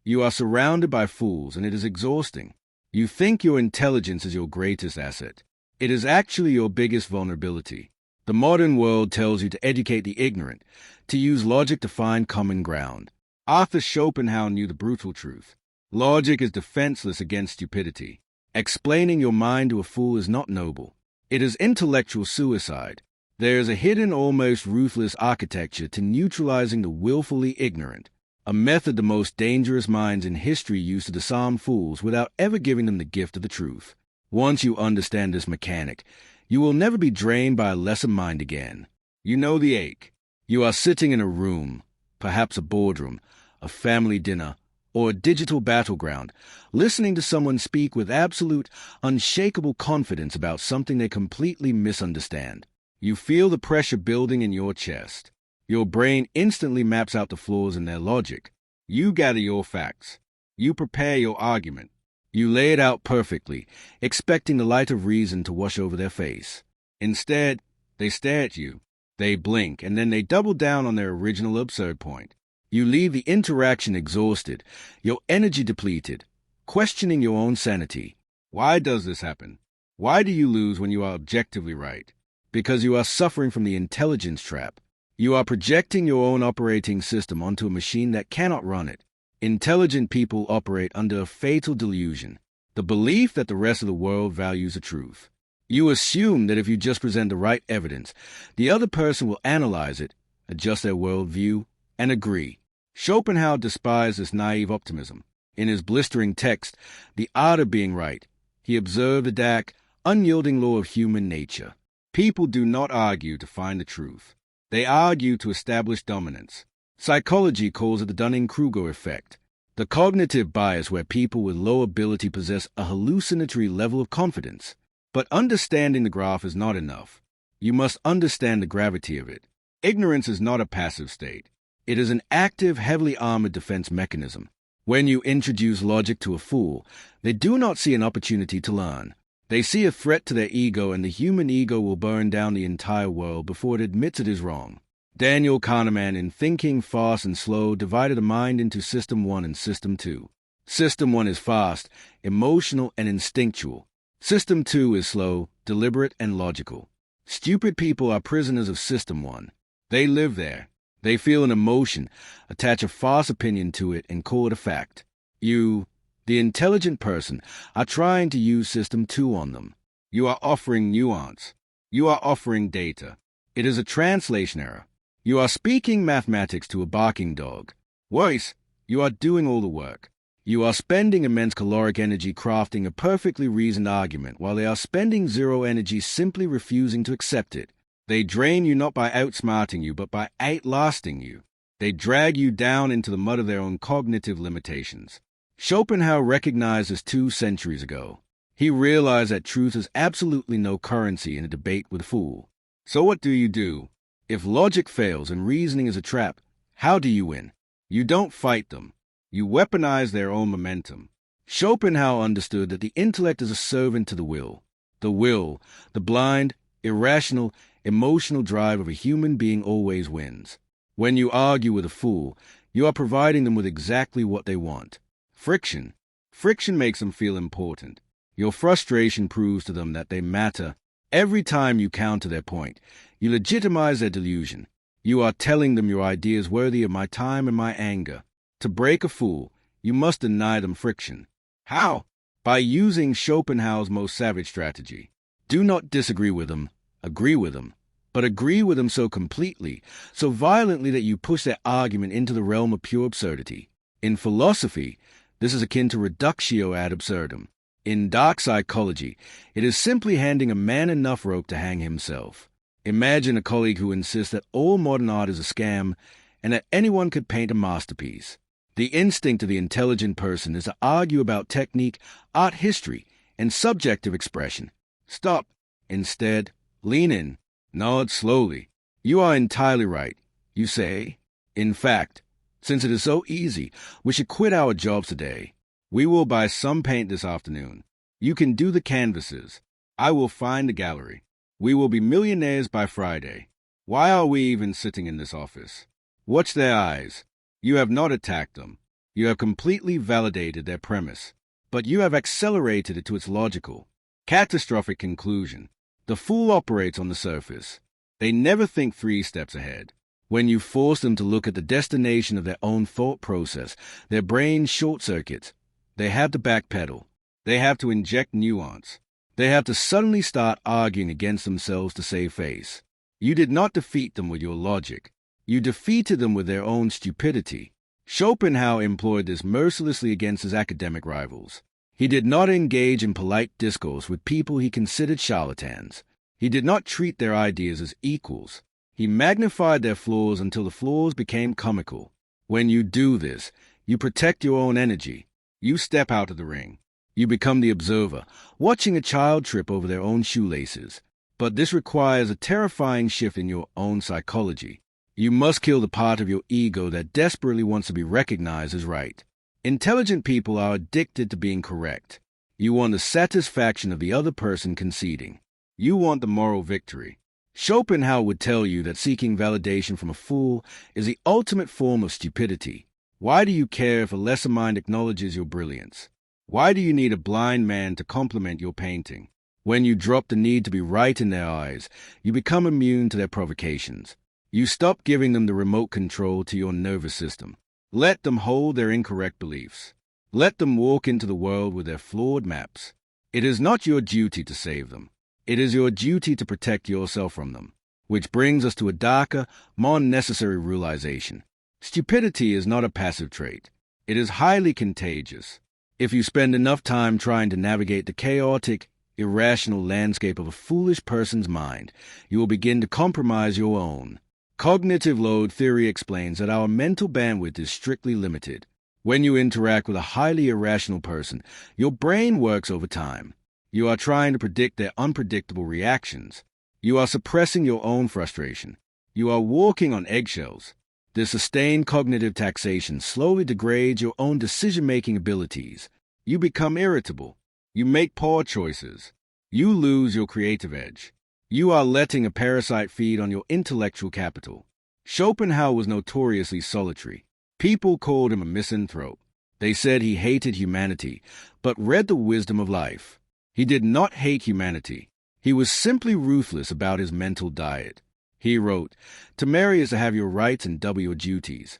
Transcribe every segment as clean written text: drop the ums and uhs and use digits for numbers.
You are surrounded by fools, and it is exhausting. You think your intelligence is your greatest asset. It is actually your biggest vulnerability. The modern world tells you to educate the ignorant, to use logic to find common ground. Arthur Schopenhauer knew the brutal truth. Logic is defenseless against stupidity. Explaining your mind to a fool is not noble. It is intellectual suicide. There is a hidden, almost ruthless architecture to neutralizing the willfully ignorant, a method the most dangerous minds in history used to disarm fools without ever giving them the gift of the truth. Once you understand this mechanic, you will never be drained by a lesser mind again. You know the ache. You are sitting in a room, perhaps a boardroom, a family dinner, or a digital battleground, listening to someone speak with absolute, unshakable confidence about something they completely misunderstand. You feel the pressure building in your chest. Your brain instantly maps out the flaws in their logic. You gather your facts. You prepare your argument. You lay it out perfectly, expecting the light of reason to wash over their face. Instead, they stare at you. They blink, and then they double down on their original absurd point. You leave the interaction exhausted, your energy depleted, questioning your own sanity. Why does this happen? Why do you lose when you are objectively right? Because you are suffering from the intelligence trap. You are projecting your own operating system onto a machine that cannot run it. Intelligent people operate under a fatal delusion, the belief that the rest of the world values the truth. You assume that if you just present the right evidence, the other person will analyze it, adjust their worldview, and agree. Schopenhauer despised this naive optimism. In his blistering text, The Art of Being Right, he observed the dark, unyielding law of human nature. People do not argue to find the truth. They argue to establish dominance. Psychology calls it the Dunning-Kruger effect, the cognitive bias where people with low ability possess a hallucinatory level of confidence. But understanding the graph is not enough. You must understand the gravity of it. Ignorance is not a passive state. It is an active, heavily armored defense mechanism. When you introduce logic to a fool, they do not see an opportunity to learn. They see a threat to their ego, and the human ego will burn down the entire world before it admits it is wrong. Daniel Kahneman, in Thinking Fast and Slow, divided the mind into System 1 and System 2. System 1 is fast, emotional, and instinctual. System 2 is slow, deliberate, and logical. Stupid people are prisoners of System 1. They live there. They feel an emotion, attach a false opinion to it, and call it a fact. You, the intelligent person, are trying to use System 2 on them. You are offering nuance. You are offering data. It is a translation error. You are speaking mathematics to a barking dog. Worse, you are doing all the work. You are spending immense caloric energy crafting a perfectly reasoned argument while they are spending zero energy simply refusing to accept it. They drain you not by outsmarting you, but by outlasting you. They drag you down into the mud of their own cognitive limitations. Schopenhauer recognized this 2 centuries ago. He realized that truth is absolutely no currency in a debate with a fool. So what do? If logic fails and reasoning is a trap, how do you win? You don't fight them. You weaponize their own momentum. Schopenhauer understood that the intellect is a servant to the will. The will, the blind, irrational, emotional drive of a human being always wins. When you argue with a fool, you are providing them with exactly what they want. Friction. Friction makes them feel important. Your frustration proves to them that they matter. Every time you counter their point, you legitimize their delusion. You are telling them your idea is worthy of my time and my anger. To break a fool, you must deny them friction. How? By using Schopenhauer's most savage strategy. Do not disagree with them, agree with them, but agree with them so completely, so violently that you push their argument into the realm of pure absurdity. In philosophy, this is akin to reductio ad absurdum. In dark psychology, it is simply handing a man enough rope to hang himself. Imagine a colleague who insists that all modern art is a scam and that anyone could paint a masterpiece. The instinct of the intelligent person is to argue about technique, art history, and subjective expression. Stop. Instead, lean in. Nod slowly. You are entirely right. You say, in fact, since it is so easy, we should quit our jobs today. We will buy some paint this afternoon. You can do the canvases. I will find the gallery. We will be millionaires by Friday. Why are we even sitting in this office? Watch their eyes. You have not attacked them. You have completely validated their premise, but you have accelerated it to its logical, catastrophic conclusion. The fool operates on the surface. They never think 3 steps ahead. When you force them to look at the destination of their own thought process, their brain short-circuits. They have to backpedal. They have to inject nuance. They have to suddenly start arguing against themselves to save face. You did not defeat them with your logic. You defeated them with their own stupidity. Schopenhauer employed this mercilessly against his academic rivals. He did not engage in polite discourse with people he considered charlatans. He did not treat their ideas as equals. He magnified their flaws until the flaws became comical. When you do this, you protect your own energy. You step out of the ring. You become the observer, watching a child trip over their own shoelaces. But this requires a terrifying shift in your own psychology. You must kill the part of your ego that desperately wants to be recognized as right. Intelligent people are addicted to being correct. You want the satisfaction of the other person conceding. You want the moral victory. Schopenhauer would tell you that seeking validation from a fool is the ultimate form of stupidity. Why do you care if a lesser mind acknowledges your brilliance? Why do you need a blind man to compliment your painting? When you drop the need to be right in their eyes, you become immune to their provocations. You stop giving them the remote control to your nervous system. Let them hold their incorrect beliefs. Let them walk into the world with their flawed maps. It is not your duty to save them. It is your duty to protect yourself from them. Which brings us to a darker, more necessary realization. Stupidity is not a passive trait. It is highly contagious. If you spend enough time trying to navigate the chaotic, irrational landscape of a foolish person's mind, you will begin to compromise your own. Cognitive load theory explains that our mental bandwidth is strictly limited. When you interact with a highly irrational person, your brain works overtime. You are trying to predict their unpredictable reactions. You are suppressing your own frustration. You are walking on eggshells. This sustained cognitive taxation slowly degrades your own decision-making abilities. You become irritable. You make poor choices. You lose your creative edge. You are letting a parasite feed on your intellectual capital. Schopenhauer was notoriously solitary. People called him a misanthrope. They said he hated humanity, but read the wisdom of life. He did not hate humanity. He was simply ruthless about his mental diet. He wrote, "To marry is to have your rights and double your duties."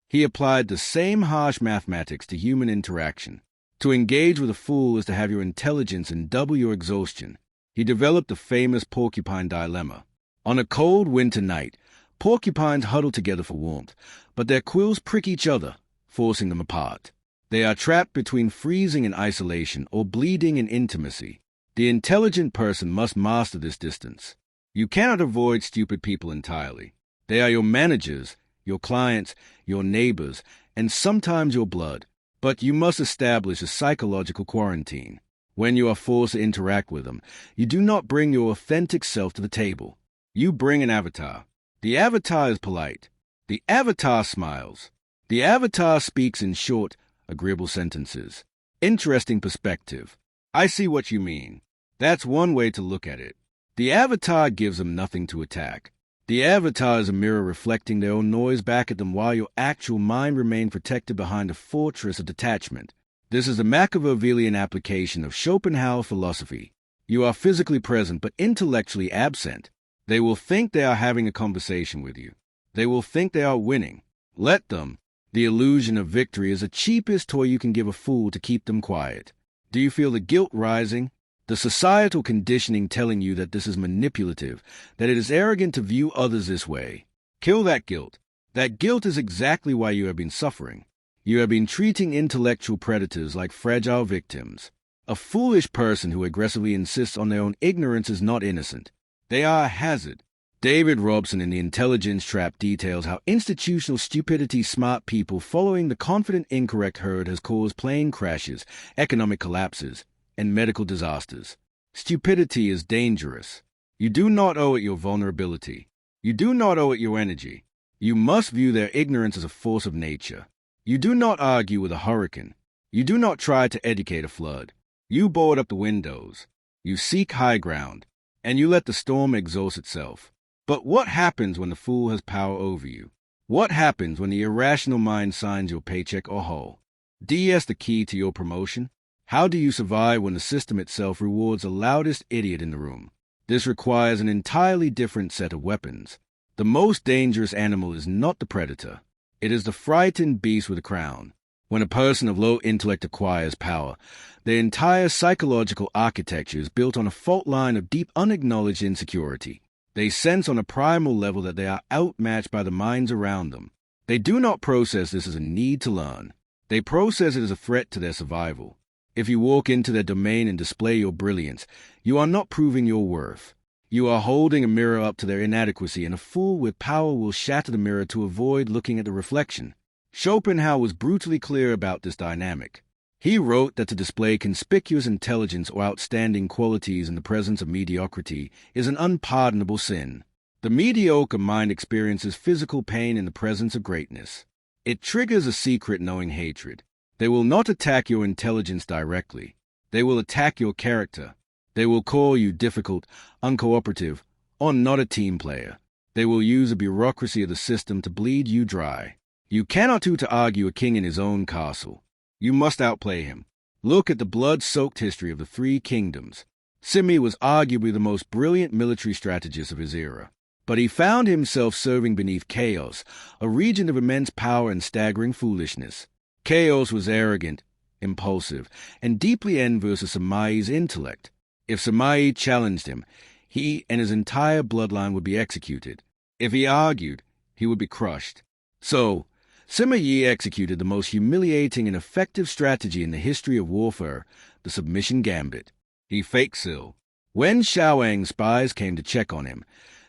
He applied the same harsh mathematics to human interaction. To engage with a fool is to have your intelligence and double your exhaustion. He developed the famous porcupine dilemma. On a cold winter night, porcupines huddle together for warmth, but their quills prick each other, forcing them apart. They are trapped between freezing in isolation or bleeding in intimacy. The intelligent person must master this distance. You cannot avoid stupid people entirely. They are your managers, your clients, your neighbors, and sometimes your blood. But you must establish a psychological quarantine. When you are forced to interact with them, you do not bring your authentic self to the table. You bring an avatar. The avatar is polite. The avatar smiles. The avatar speaks in short, agreeable sentences. Interesting perspective. I see what you mean. That's one way to look at it. The avatar gives them nothing to attack. The avatar is a mirror reflecting their own noise back at them while your actual mind remains protected behind a fortress of detachment. This is the Machiavellian application of Schopenhauer philosophy. You are physically present but intellectually absent. They will think they are having a conversation with you. They will think they are winning. Let them. The illusion of victory is the cheapest toy you can give a fool to keep them quiet. Do you feel the guilt rising? The societal conditioning telling you that this is manipulative, that it is arrogant to view others this way. Kill that guilt. That guilt is exactly why you have been suffering. You have been treating intellectual predators like fragile victims. A foolish person who aggressively insists on their own ignorance is not innocent. They are a hazard. David Robson in The Intelligence Trap details how institutional stupidity smart people following the confident incorrect herd has caused plane crashes, economic collapses, and medical disasters. Stupidity is dangerous. You do not owe it your vulnerability. You do not owe it your energy. You must view their ignorance as a force of nature. You do not argue with a hurricane. You do not try to educate a flood. You board up the windows. You seek high ground, and you let the storm exhaust itself. But what happens when the fool has power over you? What happens when the irrational mind signs your paycheck or whole? DS the key to your promotion? How do you survive when the system itself rewards the loudest idiot in the room? This requires an entirely different set of weapons. The most dangerous animal is not the predator. It is the frightened beast with a crown. When a person of low intellect acquires power, their entire psychological architecture is built on a fault line of deep unacknowledged insecurity. They sense on a primal level that they are outmatched by the minds around them. They do not process this as a need to learn. They process it as a threat to their survival. If you walk into their domain and display your brilliance, you are not proving your worth. You are holding a mirror up to their inadequacy, and a fool with power will shatter the mirror to avoid looking at the reflection. Schopenhauer was brutally clear about this dynamic. He wrote that to display conspicuous intelligence or outstanding qualities in the presence of mediocrity is an unpardonable sin. The mediocre mind experiences physical pain in the presence of greatness. It triggers a secret-knowing hatred. They will not attack your intelligence directly. They will attack your character. They will call you difficult, uncooperative, or not a team player. They will use the bureaucracy of the system to bleed you dry. You cannot argue a king in his own castle. You must outplay him. Look at the blood-soaked history of the three kingdoms. Sima was arguably the most brilliant military strategist of his era. But he found himself serving beneath chaos, a region of immense power and staggering foolishness. Chaos was arrogant, impulsive, and deeply envious of Simai's intellect. If Sima challenged him, he and his entire bloodline would be executed. If he argued, he would be crushed. So, Sima executed the most humiliating and effective strategy in the history of warfare, the submission gambit. He faked Sil. When Xiaowang's spies came to check on him,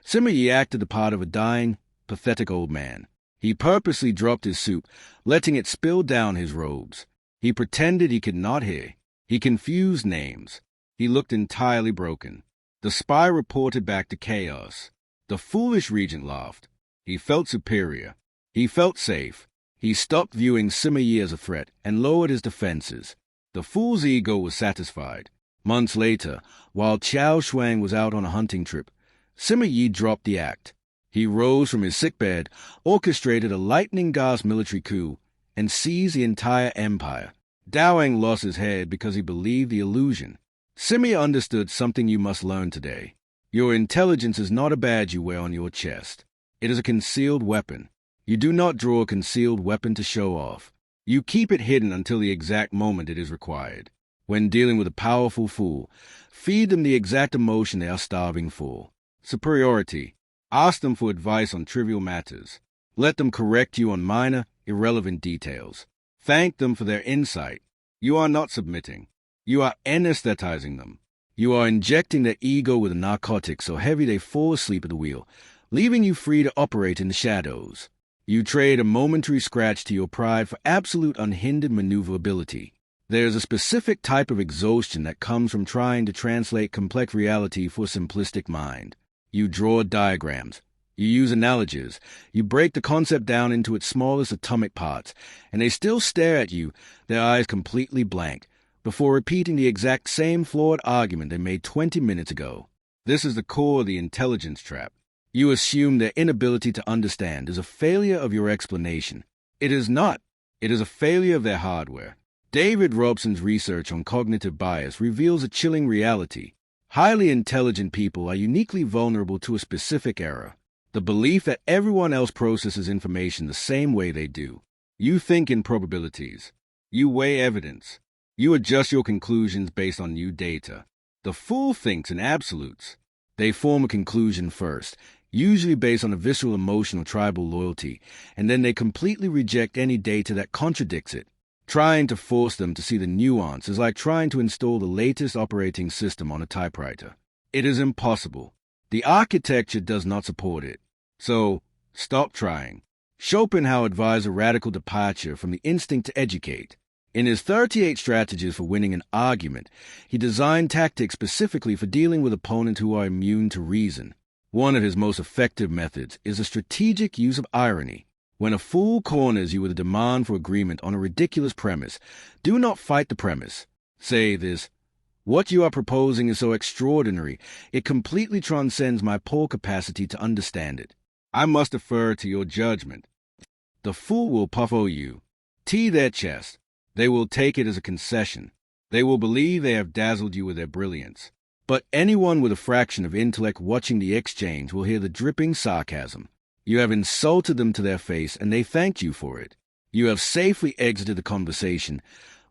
Sima acted the part of a dying, pathetic old man. He purposely dropped his soup, letting it spill down his robes. He pretended he could not hear. He confused names. He looked entirely broken. The spy reported back to chaos. The foolish regent laughed. He felt superior. He felt safe. He stopped viewing Sima as a threat and lowered his defenses. The fool's ego was satisfied. Months later, while Qiao Shuang was out on a hunting trip, Sima dropped the act. He rose from his sickbed, orchestrated a lightning-gas military coup, and seized the entire empire. Dowang lost his head because he believed the illusion. Sima understood something you must learn today. Your intelligence is not a badge you wear on your chest. It is a concealed weapon. You do not draw a concealed weapon to show off. You keep it hidden until the exact moment it is required. When dealing with a powerful fool, feed them the exact emotion they are starving for. Superiority. Ask them for advice on trivial matters. Let them correct you on minor, irrelevant details. Thank them for their insight. You are not submitting. You are anesthetizing them. You are injecting their ego with a narcotic so heavy they fall asleep at the wheel, leaving you free to operate in the shadows. You trade a momentary scratch to your pride for absolute unhindered maneuverability. There is a specific type of exhaustion that comes from trying to translate complex reality for a simplistic mind. You draw diagrams. You use analogies. You break the concept down into its smallest atomic parts, and they still stare at you, their eyes completely blank, before repeating the exact same flawed argument they made 20 minutes ago. This is the core of the intelligence trap. You assume their inability to understand is a failure of your explanation. It is not. It is a failure of their hardware. David Robson's research on cognitive bias reveals a chilling reality. Highly intelligent people are uniquely vulnerable to a specific error: the belief that everyone else processes information the same way they do. You think in probabilities. You weigh evidence. You adjust your conclusions based on new data. The fool thinks in absolutes. They form a conclusion first, usually based on a visceral emotional tribal loyalty, and then they completely reject any data that contradicts it. Trying to force them to see the nuance is like trying to install the latest operating system on a typewriter. It is impossible. The architecture does not support it. So, stop trying. Schopenhauer advised a radical departure from the instinct to educate. In his 38 strategies for winning an argument, he designed tactics specifically for dealing with opponents who are immune to reason. One of his most effective methods is the strategic use of irony. When a fool corners you with a demand for agreement on a ridiculous premise, do not fight the premise. Say this: "What you are proposing is so extraordinary, it completely transcends my poor capacity to understand it. I must defer to your judgment." The fool will puff you, tee their chest. They will take it as a concession. They will believe they have dazzled you with their brilliance. But anyone with a fraction of intellect watching the exchange will hear the dripping sarcasm. You have insulted them to their face, and they thanked you for it. You have safely exited the conversation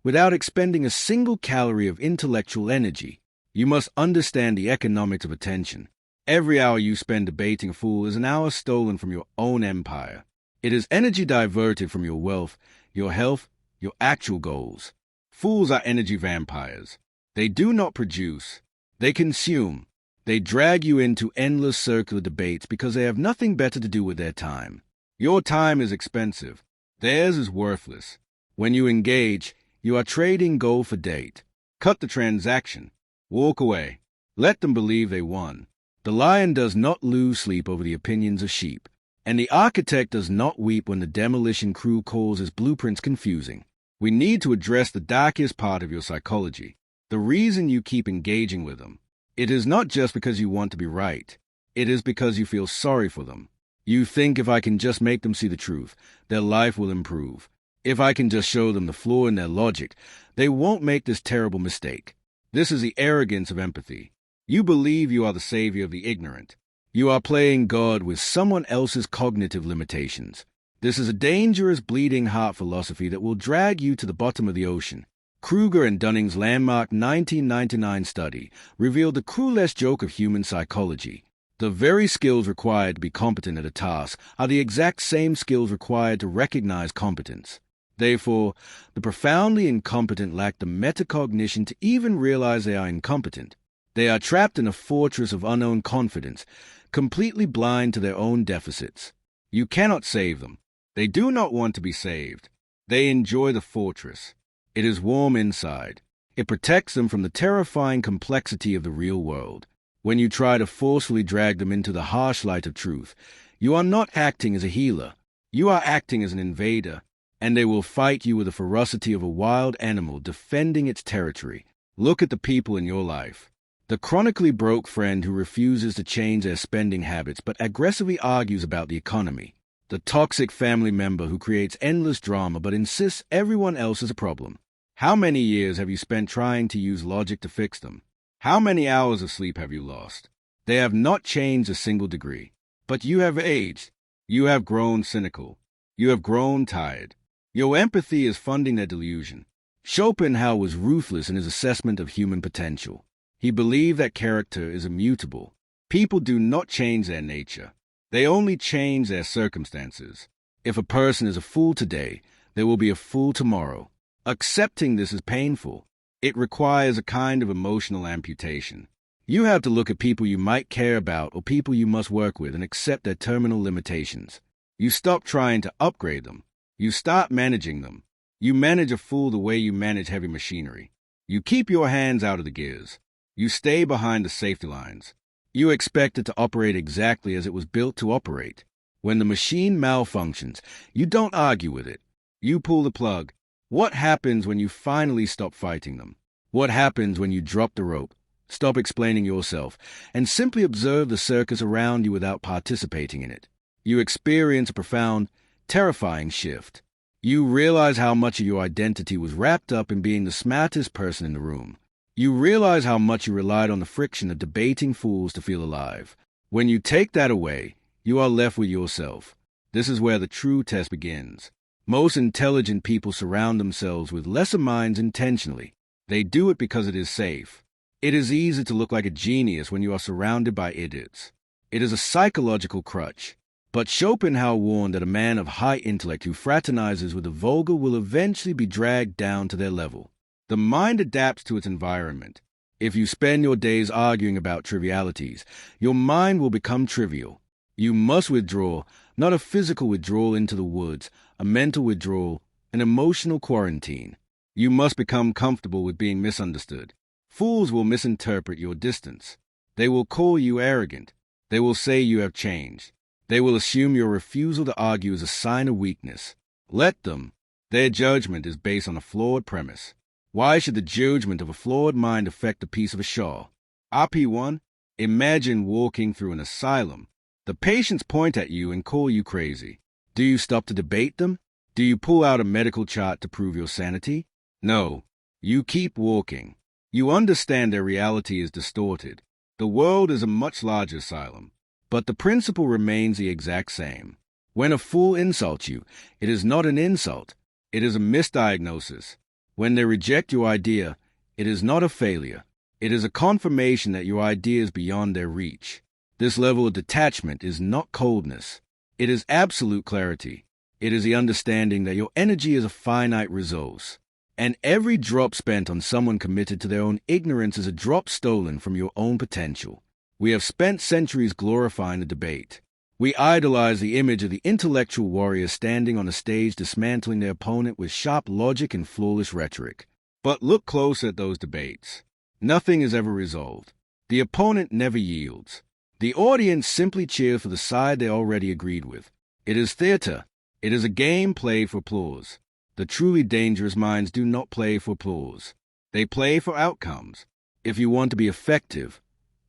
without expending a single calorie of intellectual energy. You must understand the economics of attention. Every hour you spend debating a fool is an hour stolen from your own empire. It is energy diverted from your wealth, your health, your actual goals. Fools are energy vampires. They do not produce. They consume. They drag you into endless circular debates because they have nothing better to do with their time. Your time is expensive. Theirs is worthless. When you engage, you are trading gold for date. Cut the transaction. Walk away. Let them believe they won. The lion does not lose sleep over the opinions of sheep, and the architect does not weep when the demolition crew calls his blueprints confusing. We need to address the darkest part of your psychology, the reason you keep engaging with them. It is not just because you want to be right. It is because you feel sorry for them. You think if I can just make them see the truth, their life will improve. If I can just show them the flaw in their logic, they won't make this terrible mistake. This is the arrogance of empathy. You believe you are the savior of the ignorant. You are playing God with someone else's cognitive limitations. This is a dangerous bleeding heart philosophy that will drag you to the bottom of the ocean. Kruger and Dunning's landmark 1999 study revealed the cruelest joke of human psychology. The very skills required to be competent at a task are the exact same skills required to recognize competence. Therefore, the profoundly incompetent lack the metacognition to even realize they are incompetent. They are trapped in a fortress of unknown confidence, completely blind to their own deficits. You cannot save them. They do not want to be saved. They enjoy the fortress. It is warm inside. It protects them from the terrifying complexity of the real world. When you try to forcefully drag them into the harsh light of truth, you are not acting as a healer. You are acting as an invader, and they will fight you with the ferocity of a wild animal defending its territory. Look at the people in your life. The chronically broke friend who refuses to change their spending habits but aggressively argues about the economy. The toxic family member who creates endless drama but insists everyone else is a problem. How many years have you spent trying to use logic to fix them? How many hours of sleep have you lost? They have not changed a single degree. But you have aged. You have grown cynical. You have grown tired. Your empathy is funding their delusion. Schopenhauer was ruthless in his assessment of human potential. He believed that character is immutable. People do not change their nature. They only change their circumstances. If a person is a fool today, they will be a fool tomorrow. Accepting this is painful. It requires a kind of emotional amputation. You have to look at people you might care about or people you must work with and accept their terminal limitations. You stop trying to upgrade them. You start managing them. You manage a fool the way you manage heavy machinery. You keep your hands out of the gears. You stay behind the safety lines. You expect it to operate exactly as it was built to operate. When the machine malfunctions, you don't argue with it. You pull the plug. What happens when you finally stop fighting them? What happens when you drop the rope, stop explaining yourself, and simply observe the circus around you without participating in it? You experience a profound, terrifying shift. You realize how much of your identity was wrapped up in being the smartest person in the room. You realize how much you relied on the friction of debating fools to feel alive. When you take that away, you are left with yourself. This is where the true test begins. Most intelligent people surround themselves with lesser minds intentionally. They do it because it is safe. It is easy to look like a genius when you are surrounded by idiots. It is a psychological crutch. But Schopenhauer warned that a man of high intellect who fraternizes with the vulgar will eventually be dragged down to their level. The mind adapts to its environment. If you spend your days arguing about trivialities, your mind will become trivial. You must withdraw, not a physical withdrawal into the woods, a mental withdrawal, an emotional quarantine. You must become comfortable with being misunderstood. Fools will misinterpret your distance. They will call you arrogant. They will say you have changed. They will assume your refusal to argue is a sign of weakness. Let them. Their judgment is based on a flawed premise. Why should the judgment of a flawed mind affect a piece of a shawl? RP1, imagine walking through an asylum. The patients point at you and call you crazy. Do you stop to debate them? Do you pull out a medical chart to prove your sanity? No. You keep walking. You understand their reality is distorted. The world is a much larger asylum, but the principle remains the exact same. When a fool insults you, it is not an insult. It is a misdiagnosis. When they reject your idea, it is not a failure. It is a confirmation that your idea is beyond their reach. This level of detachment is not coldness. It is absolute clarity. It is the understanding that your energy is a finite resource, and every drop spent on someone committed to their own ignorance is a drop stolen from your own potential. We have spent centuries glorifying the debate. We idolize the image of the intellectual warrior standing on a stage dismantling their opponent with sharp logic and flawless rhetoric. But look close at those debates. Nothing is ever resolved. The opponent never yields. The audience simply cheers for the side they already agreed with. It is theater. It is a game played for applause. The truly dangerous minds do not play for applause. They play for outcomes. If you want to be effective,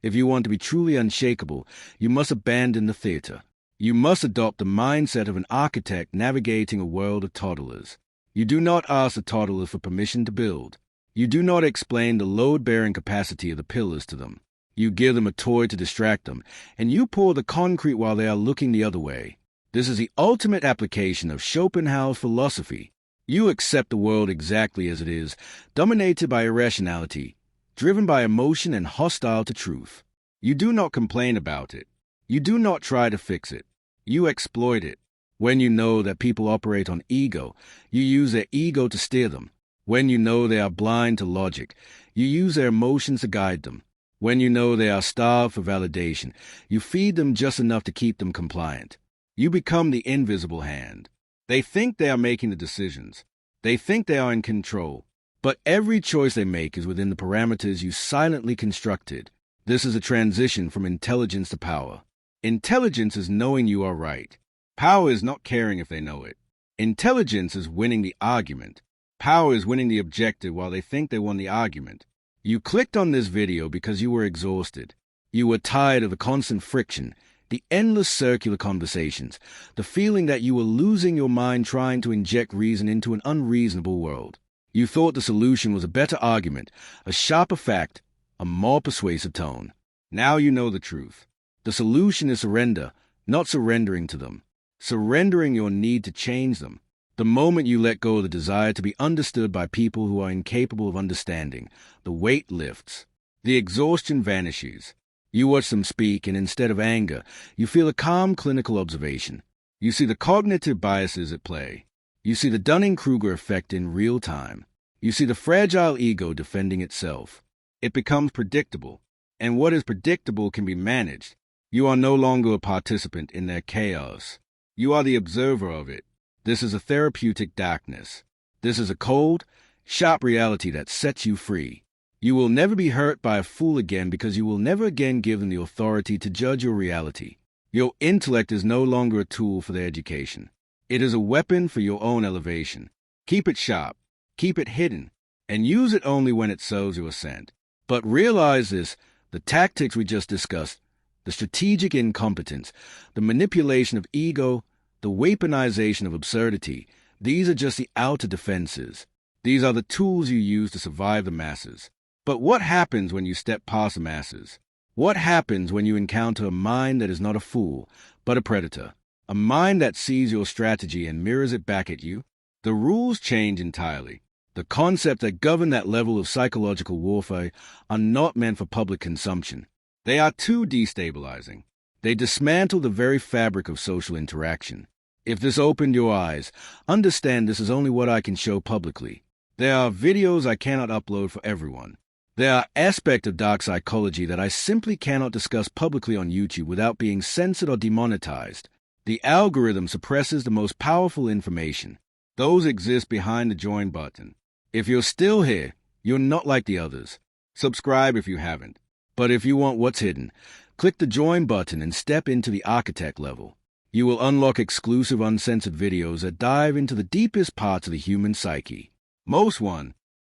if you want to be truly unshakable, you must abandon the theater. You must adopt the mindset of an architect navigating a world of toddlers. You do not ask the toddlers for permission to build. You do not explain the load-bearing capacity of the pillars to them. You give them a toy to distract them, and you pour the concrete while they are looking the other way. This is the ultimate application of Schopenhauer's philosophy. You accept the world exactly as it is, dominated by irrationality, driven by emotion and hostile to truth. You do not complain about it. You do not try to fix it. You exploit it. When you know that people operate on ego, you use their ego to steer them. When you know they are blind to logic, you use their emotions to guide them. When you know they are starved for validation, you feed them just enough to keep them compliant. You become the invisible hand. They think they are making the decisions. They think they are in control. But every choice they make is within the parameters you silently constructed. This is a transition from intelligence to power. Intelligence is knowing you are right. Power is not caring if they know it. Intelligence is winning the argument. Power is winning the objective while they think they won the argument. You clicked on this video because you were exhausted. You were tired of the constant friction, the endless circular conversations, the feeling that you were losing your mind trying to inject reason into an unreasonable world. You thought the solution was a better argument, a sharper fact, a more persuasive tone. Now you know the truth. The solution is surrender, not surrendering to them. Surrendering your need to change them. The moment you let go of the desire to be understood by people who are incapable of understanding, the weight lifts. The exhaustion vanishes. You watch them speak, and instead of anger, you feel a calm clinical observation. You see the cognitive biases at play. You see the Dunning-Kruger effect in real time. You see the fragile ego defending itself. It becomes predictable, and what is predictable can be managed. You are no longer a participant in their chaos. You are the observer of it. This is a therapeutic darkness. This is a cold, sharp reality that sets you free. You will never be hurt by a fool again because you will never again give them the authority to judge your reality. Your intellect is no longer a tool for their education. It is a weapon for your own elevation. Keep it sharp, keep it hidden, and use it only when it serves your ascent. But realize this, the tactics we just discussed, the strategic incompetence, the manipulation of ego, the weaponization of absurdity, these are just the outer defenses. These are the tools you use to survive the masses. But what happens when you step past the masses? What happens when you encounter a mind that is not a fool, but a predator? A mind that sees your strategy and mirrors it back at you? The rules change entirely. The concepts that govern that level of psychological warfare are not meant for public consumption. They are too destabilizing. They dismantle the very fabric of social interaction. If this opened your eyes, understand this is only what I can show publicly. There are videos I cannot upload for everyone. There are aspects of dark psychology that I simply cannot discuss publicly on YouTube without being censored or demonetized. The algorithm suppresses the most powerful information. Those exist behind the join button. If you're still here, you're not like the others. Subscribe if you haven't. But if you want what's hidden, click the join button and step into the architect level. You will unlock exclusive uncensored videos that dive into the deepest parts of the human psyche. Most one,